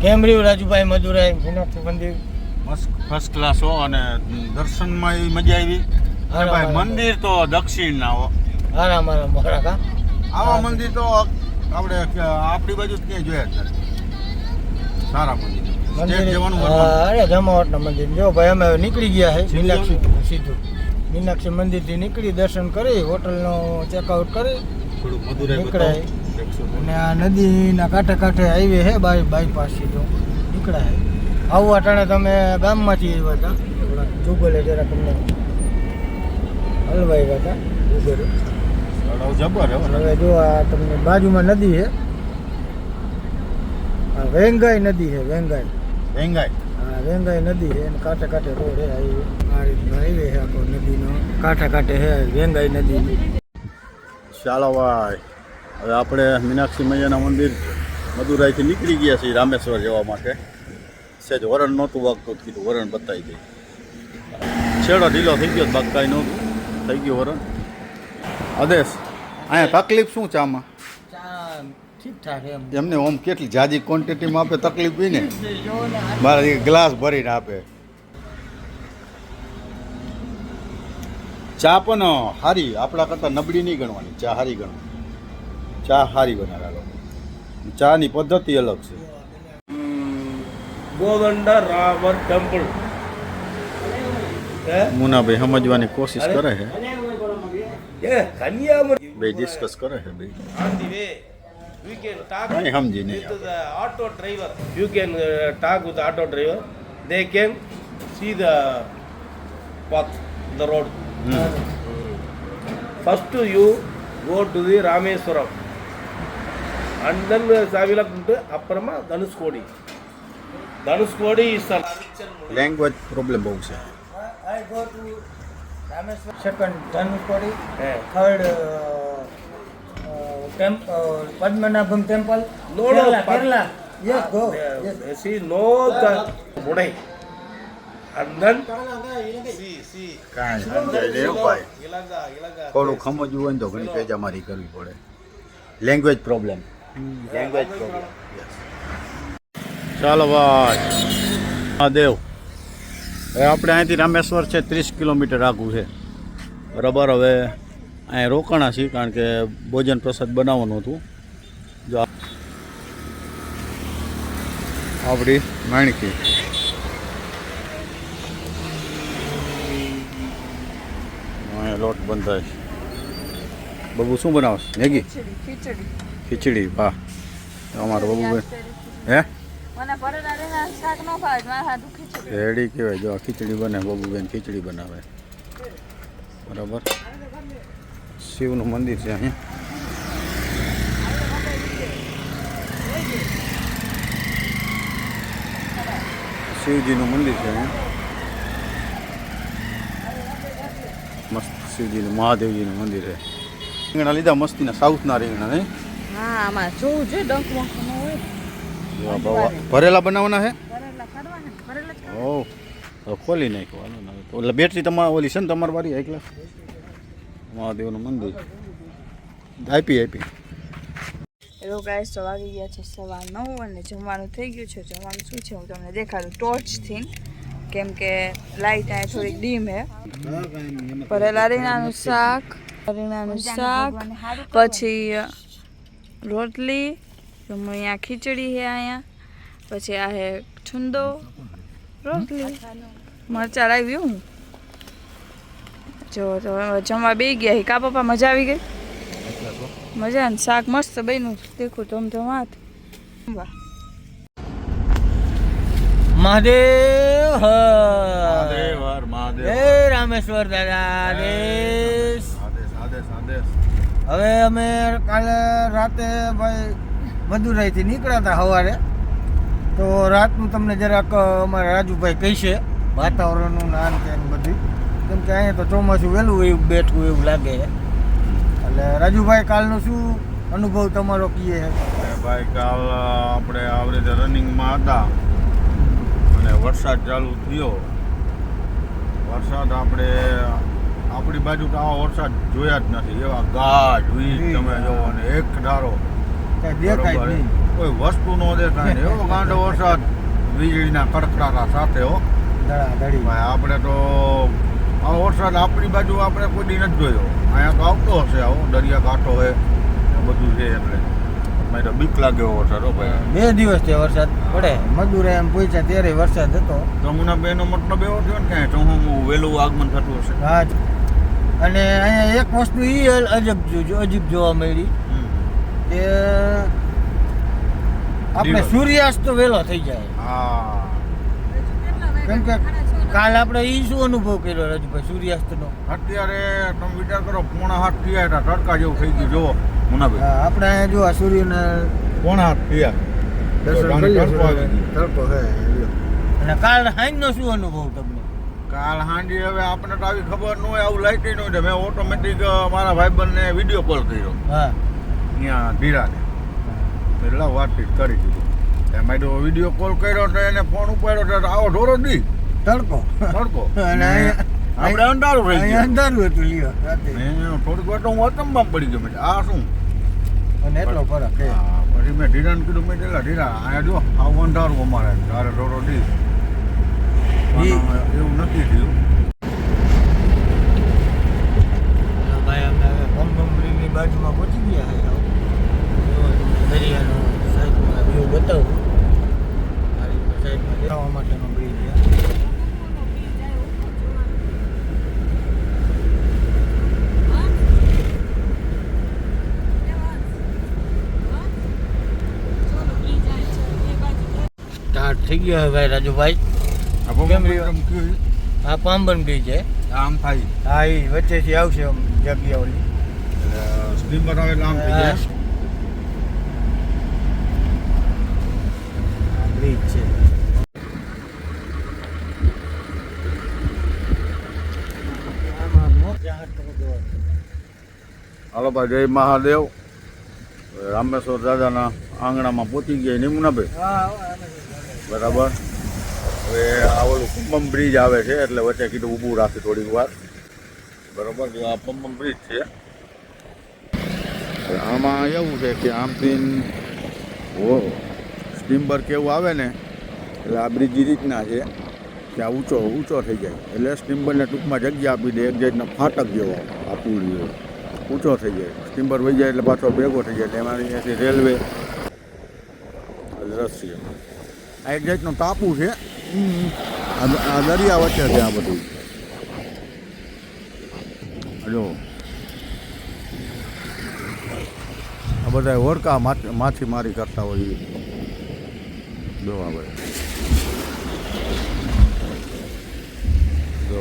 કેમ રહ્યું રાજુભાઈ મધુરાઈ મીનાક્ષી મંદિર? ફર્સ્ટ ક્લાસ હો, અને દર્શનમાં એ મજા આવી. અને ભાઈ મંદિર તો દક્ષિણ ના હો, આરામ મોરા કા આવા મંદિર તો આપણે આપણી બાજુ જ ક્યાંય જોયા જ નથી. સારા મંદિર સ્ટેટ જવાનું અરે જમાવટના મંદિર. જો ભાઈ અમે નીકળી ગયા છે મીનાક્ષી સીધું મીનાક્ષી મંદિરથી નીકળી દર્શન કરી હોટલનો ચેકઆઉટ કરી થોડું મધુરાઈ નીકળાય. અને આ નદીના કાંઠે કાંઠે હાઈવે છે બાયપાસ સીધો નીકળાય. આવું અટાણે તમે ગામમાંથી આવ્યા હતા જુગલે જરા તમને હલવાઈ ગયા હતા જુગલે. જબર હવે જો આ તમને બાજુમાં નદી છે, આ વેંગાઈ નદી છે. વેંગાઈ હા વેંગાઈ નદી છે અને કાંઠે કાંઠે રોડ છે. હાઈવે આ રીતનો હાઈવે છે આખો નદીનો કાંઠે કાંઠે છે વેંગાઈ નદી. ચાલો ભાઈ, હવે આપણે મીનાક્ષી મૈયાના મંદિર મદુરાઈથી નીકળી ગયા છીએ રામેશ્વર જવા માટે. સહેજ વરણ નહોતું વાગતું, કીધું વરણ બતાવી દઈ. છેડો ઢીલો થઈ ગયો, બાકી નહોતું થઈ ગયું વરણ. આદેશ, અહીંયા તકલીફ શું છે આમાં? ઠીકઠાક એમ એમને ઓમ કેટલી જાજી ક્વોન્ટિટીમાં આપે તકલીફ બી ને, મારા ગ્લાસ ભરીને આપે. ચા પણ સારી, આપણા કરતાં નબળી નહીં ગણવાની, ચા સારી ગણવાની. ચા સારી બનાવે લોકો, ચાની પદ્ધતિ અલગ છે. ગોદંડા રાવર ટેમ્પલ. મુનાભાઈ સમજવાની કોશિશ કરે છે, કન્યાકુમારી બે ડિસ્કસ કરે છે બે. on the way we can talk કઈ સમજી નહીં with the auto driver. You can talk with the auto driver. They can see the path, the road. First you go to the Rameswaram and then Savilakkundu, apparama Dhanuskodi. Dhanuskodi is the language problem બહુ છે. I go to Rameswar, second Dhanuskodi, Yeah. third Padmanabham temple. No, Kerala, Pad- Kerala. Yes, go. Yes. See, no the Budai. And then see. કાંઈ સમજાય નહીં હો ભાઈ. Ilaga. થોડું સમજવું હોય ને તો ઘણી પેજામારી કરવી પડે. Language problem. Language problem. ચાલો ભાઈ, મહાદેવ. હવે આપણે અહીંથી રામેશ્વર છે 30 કિલોમીટર આગું છે બરાબર. હવે અહીંયા રોકાણા છીએ કારણ કે ભોજન પ્રસાદ બનાવવાનું હતું. જો આપણી માણકી અહીંયા લોટ બંધાય છે. બબુ શું બનાવશે? મેગી ખીચડી. વાહ, અમારો બબુ હે રેડી કહેવાય. જો ખીચડી બને, બબુબેન ખીચડી બનાવે બરાબર. શિવનું મંદિર છે અહીંયા. શિવજીનું મંદિર છે અહીંયા મસ્ત. શિવજીનું મહાદેવજીનું મંદિર છે. રીંગણા લીધા મસ્તીના, સાઉથના રીંગણા નહીં? હા, આમાં જોવું જોઈએ ડંક વંક ન હોય. ભરેલા બનાવવાના છે. ભરેલા જ ઓહ, તો ખોલી નાખવાનું. એટલે બેટરી તમારે ઓલી છે ને તમારી વાળી એક લાખ મહાદેવનું મંદિર આપી. હેલો ગાઈસ, તો વાગી ગયા છે 9:15 અને જમવાનું થઈ ગયું છે. જમવાનું શું છે હું તમને દેખાડું ટોર્ચથી, કેમ કે લાઇટ અહીંયા થોડીક ડીમ છે. ભરેલા રીંગણાનું શાક, પછી રોટલી, અહીંયા ખીચડી છે અહીંયા, પછી આ છે છુંદો, રોટલી, મરચાં લાવી હું. જો તો જમવા બેસી ગયા. કા પપ્પા, મજા આવી ગઈ? મજા ને શાક મસ્ત બન્યું. દેખો ધમધમાટ. વાહ, મહાદેવ મહાદેવ હર મહાદેવ. હે રામેશ્વર દાદા આદેશ. આદેશ. હવે અમે કાલે રાતે ભાઈ મદુરાઈથી નીકળ્યા હતા સવારે. તો રાતનું તમને જરાક અમારા રાજુભાઈ કહેશે વાતાવરણનું નાન કે બધું, કેમ કે અહીંયા તો ચોમાસું વહેલું એવું બેઠું એવું લાગે છે. એટલે રાજુભાઈ કાલનો શું અનુભવ તમારો કીએ છે? ભાઈ કાલ આપણે આવી રીતે રનિંગમાં હતા અને વરસાદ ચાલુ થયો. વરસાદ આપણી બાજુ તો આવો વરસાદ જોયા જ નથી. એવા ગાઢ વીજ તમે જોવો ને એક ધારો કાંઈ દેખાય જ નહીં. કોઈ વસ્તુ નો દેખાય ને એવો ગાંડો વરસાદ વીજળીના કડકડાટા સાથે હો ધડાધડી ભાઈ આપણે તો આ વરસાદ આપણી બાજુ આપણે કોઈ દી નથી જોયો. અહીંયા તો આવતો હશે આવો દરિયાકાંઠો હોય એ બધું છે એટલે મને તો બીક લાગે એવો વરસાદ હો ભાઈ. 2 દિવસથી વરસાદ પડે. મદુરાઈ એમ પહોંચ્યા ત્યારે વરસાદ હતો. જમુના બેનો મતલબ એવો થયો ને કે ચોમાસું વહેલું આગમન થતું હશે. હા જ. અને અહીંયા એક વસ્તુ અજીબ જોવા મળી કે આપણે સૂર્યાસ્ત તો વહેલો થઈ જાય. હા કેમ કે કાલ આપણે ઈ શું અનુભવ કર્યો રાજુભાઈ સૂર્યાસ્તનો? અત્યારે તમે વિચાર કરો 7:30 થયા હતા તડકા જેવું થઈ ગયું જુઓ મુનાભાઈ. હા, આપણે અહીંયા જો આ સૂર્યને 7:30 થયા દર્શન જાણે કરીએ તડકો આવી ગયો. તડકો હે અને કાલ સાંજનો શું અનુભવ તમને? કાલ સાંજે હવે આપણને તો આવી ખબર ન હોય આવું લાઈટ ન હોય. મેં ઓટોમેટિક મારા ભાઈબંધને વિડીયો કોલ કર્યો હા અહીંયા ધીરાને એટલે વાતચીત કરી દીધી. એમાં તો વિડીયો કોલ કર્યો તો એને ફોન ઉપાડ્યો તો આવો ઢોરો દી તડકો તડકો અને આપણે અંધારું રહી અહીંયા ગયું. અંધારું હતું લ્યો રાતે. થોડીક વાર તો હું અચંબામાં પડી ગયો. મેં કીધું, આ શું? અને એટલો ફરક છે. હા, પછી મેં ધીરાને કીધું મેં કીધું, ધીરા અહીંયા જો આવું અંધારું અમારે તારે ઢોરો દી એવું નથી થયું. ભાઈ અમે હવે ભમભમડીની બાજુમાં પહોંચી ગયા છે. દરિયાનો સાઈડમાં વ્યૂ બતાવું. આ રીતના સાઈડમાં જવા માટેનો બ્રિજ છે. સ્ટાર્ટ થઈ ગયો હવે ભાઈ રાજુભાઈ. આ ભમભમડી કેમ થયું? આ પાંબન બ્રિજ છે. આમ થાય હા એ વચ્ચેથી આવશે આમ જગ્યા ઓલી સ્ટીમર આવે એટલે આમ થઈ જાય. બ્રિજ છે. હાલો ભાઈ જય મહાદેવ. રામેશ્વર દાદાના આંગણામાં પહોંચી ગયા નિમુનાભાઈ. બરાબર. હવે આ ઓલું પમ્બમ બ્રિજ આવે છે એટલે વચ્ચે કીધું ઊભું રાખી થોડીક વાર. બરાબર. જો આ પમ્બમ બ્રિજ છે. આમાં એવું છે કે આમથી સ્ટીમર કેવું આવે ને એટલે આ બ્રિજ રીતના છે કે આ ઊંચો થઈ જાય એટલે સ્ટીમરને ટૂંકમાં જગ્યા આપી દે. એક જાતનો ફાટક જેવો આ પુલ જેવો ઊંચો થઈ જાય. સ્ટીમર વહી જાય એટલે પાછો ભેગો થઈ જાય એટલે એમાં અહીંયાથી રેલવે દ્રશ્ય. આ એક જાતનો ટાપુ છે. આ દરિયા વચ્ચે છે આ બધું. જો આ બધા ઓરકા માછીમારી કરતા હોય જોવા ભાઈ. જો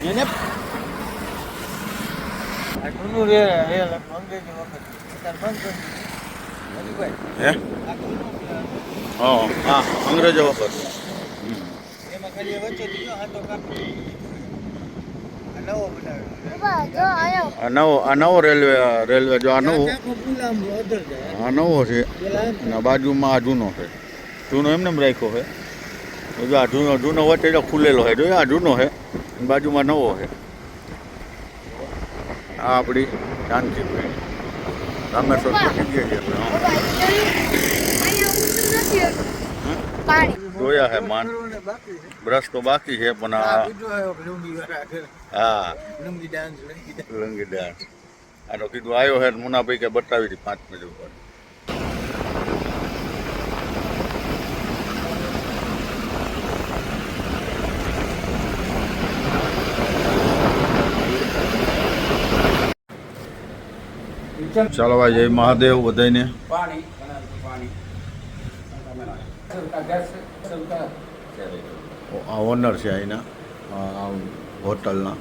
એને આ જૂનું રે અંગ્રેજી વખત અત્યારે બંધ કરી દીધું. રાજુભાઈ, હે આ જૂનું હા અંગ્રેજો વખત. એમાં ખાલી વચ્ચેથી જો હાથો કાપી આ નવો બનાવ્યો. આ નવો રેલવે જો આ નવો આખો પુલ આમ અધર જાય. આ નવો છે પેલા આમ અને બાજુમાં આ જૂનો છે. જૂનો એમને એમ રાખ્યો છે. જો આ જૂનો વચ્ચે જો ખુલેલો છે. જો આ જૂનો છે બાજુમાં નવો છે. આ આપણી શાંતિભાઈ રામેશ્વર પહોંચી ગયા છે આપણે. જોયા છે માન બાકી છે. બ્રશ તો બાકી છે પણ આ આ બીજો આવ્યો લુંગી વાળા. હા લુંગી ડાન્સ લંગી ડાન્સ આ તો કીધું આવ્યો છે મુનાભાઈ કે બતાવી હતી 5 મિનિટ ઉપર. ચાલો ભાઈ જય મહાદેવ બધાને. આ ઓનર છે અહીંના હોટલના.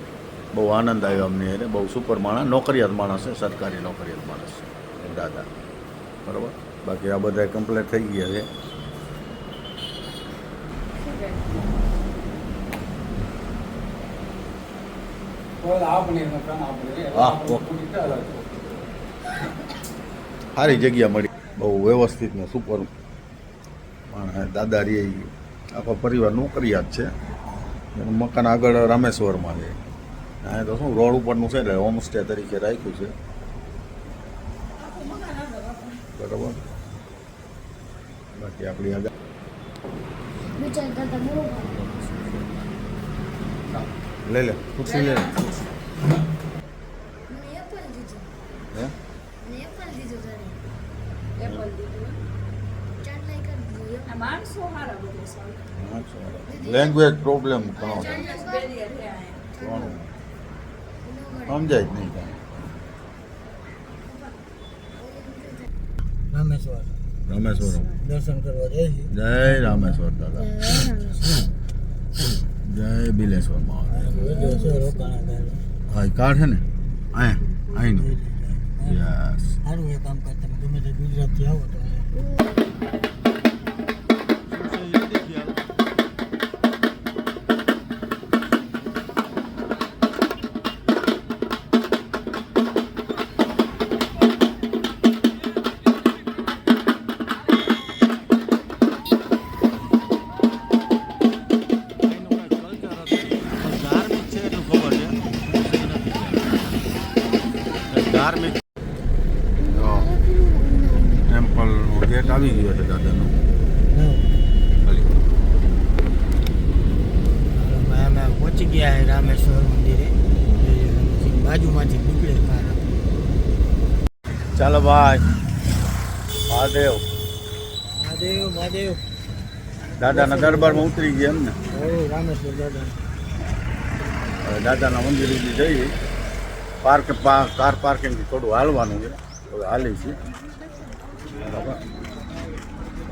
બહુ આનંદ આવ્યો અમને એને. બહુ સુપર માણસ, નોકરિયાત માણસ છે, સરકારી નોકરિયાત માણસ છે દાદા. બરાબર. બાકી આ બધા કમ્પ્લીટ થઈ ગયા છે. હા સારી જગ્યા મળી, બહુ વ્યવસ્થિત ને સુપર. પણ દાદા રે આખો પરિવાર નોકરિયાત છે. એનું મકાન આગળ રામેશ્વરમાં છે. અહીંયા તો શું રોડ ઉપરનું છે એટલે હોમસ્ટે તરીકે રાખ્યું છે. બરાબર. બાકી આપણી આગળ લે લે ખુરશી લે. હે લેંગ્વેજ પ્રોબ્લેમ ઘણો છે. ઘણું સમજાય જ નહીં કાંઈ. રામેશ્વર રામેશ્વર દર્શન કરવા જઈએ છીએ. જય રામેશ્વર દાદા, જય બિલેશ્વર મહારાજ. વિડીયો છે રોકાણા થાય. હા એ કાર્ડ છે ને અહીં યસ. સારું એ કામ કરતા તમે ગમે તે ગુજરાતથી આવો તો ધાર્મિક ટેમ્પલ ગેટ આવી ગયો છે દાદાનો. અમે પહોંચી ગયા છે રામેશ્વર મંદિરે. બાજુમાંથી નીકળે કાર. ચાલો ભાઈ. મહાદેવ મહાદેવ મહાદેવ દાદાના દરબારમાં ઉતરી ગયા એમ ને. રામેશ્વર દાદા હવે દાદાના મંદિર સુધી જઈએ. કાર પાર્કિંગથી થોડું હાલવાનું છે. હવે હાલી છે. બરાબર.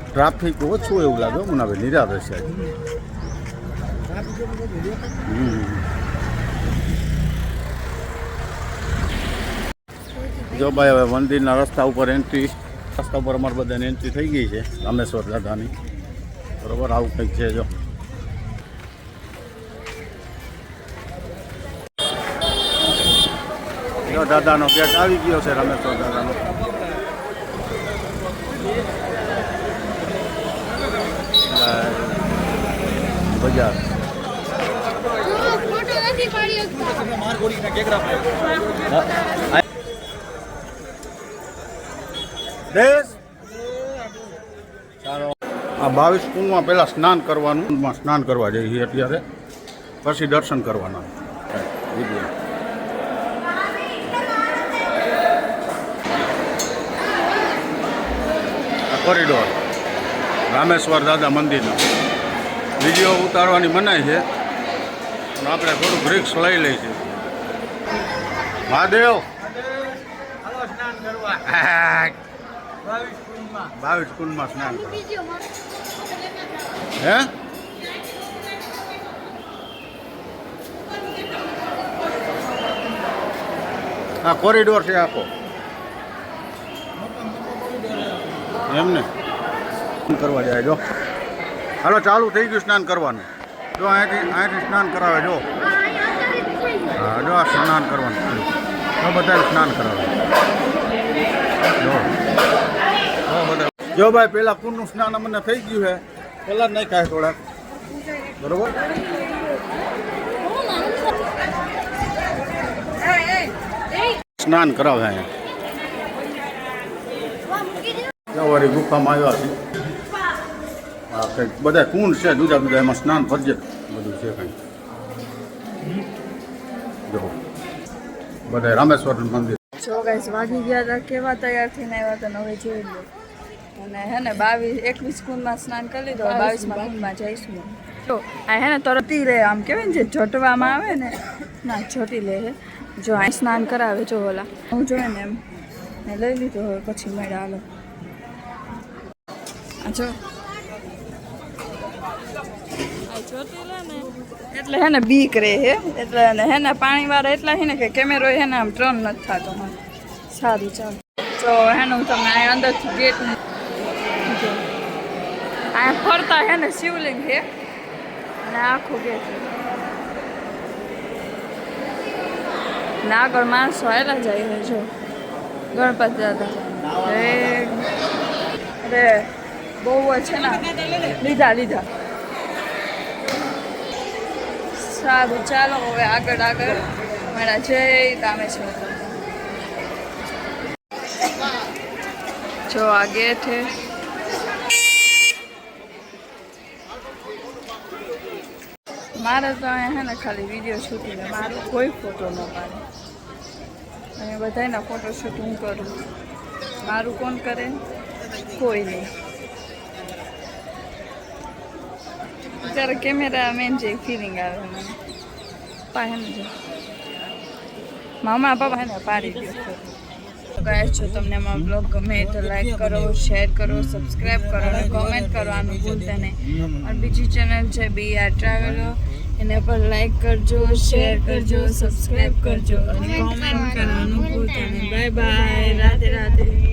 ટ્રાફિક ઓછું એવું લાગે મને હવે નિરાશ છે. જો ભાઈ હવે મંદિરના રસ્તા ઉપર અમારે બધાને એન્ટ્રી થઈ ગઈ છે રામેશ્વર દાદાની. બરાબર. આવું કંઈક છે. જો દાદાનો ગેટ આવી ગયો છે રામેશ્વર દાદાનો. બજાર ચાલો. આ 22 કુંડમાં પહેલાં સ્નાન કરવાનું. સ્નાન કરવા જઈએ છીએ અત્યારે, પછી દર્શન કરવાના. કોરિડોર રામેશ્વર દાદા મંદિરનો વિડીયો ઉતારવાની મનાઈ છે, પણ આપણે થોડુંક રિસ્ક લઈ લઈએ છીએ. મહાદેવ 22 કુંડમાં સ્નાન કરવા. હે આ કોરિડોર છે આખો એમને કરવા જાય. જો હાલો ચાલુ થઈ ગયું સ્નાન કરવાનું. જો અહીંથી સ્નાન કરાવે. જો હા જો આ સ્નાન કરવાનું. જો બધાને સ્નાન કરાવે. જો ભાઈ પેલા કુંડનું સ્નાન અમને થઈ ગયું છે. પેલા જ નહીં ખાય થોડાક. બરોબર. સ્નાન કરાવે અહીંયા. વાળી ગુફામાં આવ્યા છે. હા કંઈક બધા કુંડ છે જુદા જુદા. એમાં સ્નાન ફરજિયાત બધું છે કંઈક. જો બધા રામેશ્વર મંદિર. જો ગાઈસ વાગી ગયા હતા, કેવા તૈયાર થઈને આવ્યા હતા હવે જોઈ લો. અને હે ને 21 કુંડમાં સ્નાન કરી લીધો. 22માં કુંડમાં જઈશું. જો આ હે ને તરતી રહે, આમ કહેવાય ને જે ઝટવામાં આવે ને, ના ઝટી લે. જો આ સ્નાન કરાવે. જો ઓલા હું જોઈએ ને એમ ને લઈ લીધો. હવે પછી મેળા હાલો. જો એટલે હે ને બીક રહે હે. એટલે હે ને પાણીવાળા એટલા હે ને કે કેમેરો હે ને આમ ટ્રન નથી થતો. સારું ચાલો. તો હે ને હું તમને આ અંદરથી ગેટ આ ફરતા હે ને શિવલિંગ હે અને આખો ગેટ ને આગળ માણસો આવેલા જાય છે. જો ગણપતિ દાદા અરે બહુ છે ને લીધા સારું ચાલો હવે આગળ મારા જય રામેશ્વર જો આ ગેટ હે મારે તો અહીંયા હે ને ખાલી વિડીયો શૂટિંગ મારું કોઈ ફોટો ન પાડે અને બધાના ફોટો શૂટ હું કરું મારું કોણ કરે કોઈ નહીં ત્યારે કેમેરા મેન જે ફિલિંગ આવે મને પાસે જો મામા પપ્પા ને પાડી દો ગાય છો તમને અમારો બ્લોગ ગમે તો લાઈક કરો શેર કરો સબસ્ક્રાઈબ કરો અને કોમેન્ટ કરવાનું ભૂલતા નહીં અને બીજી ચેનલ છે BR ટ્રાવેલર એને પર લાઈક કરજો શેર કરજો સબસ્ક્રાઈબ કરજો અને કોમેન્ટ કરવાનું ભૂલતા નહીં બાય બાય રાધે રાધે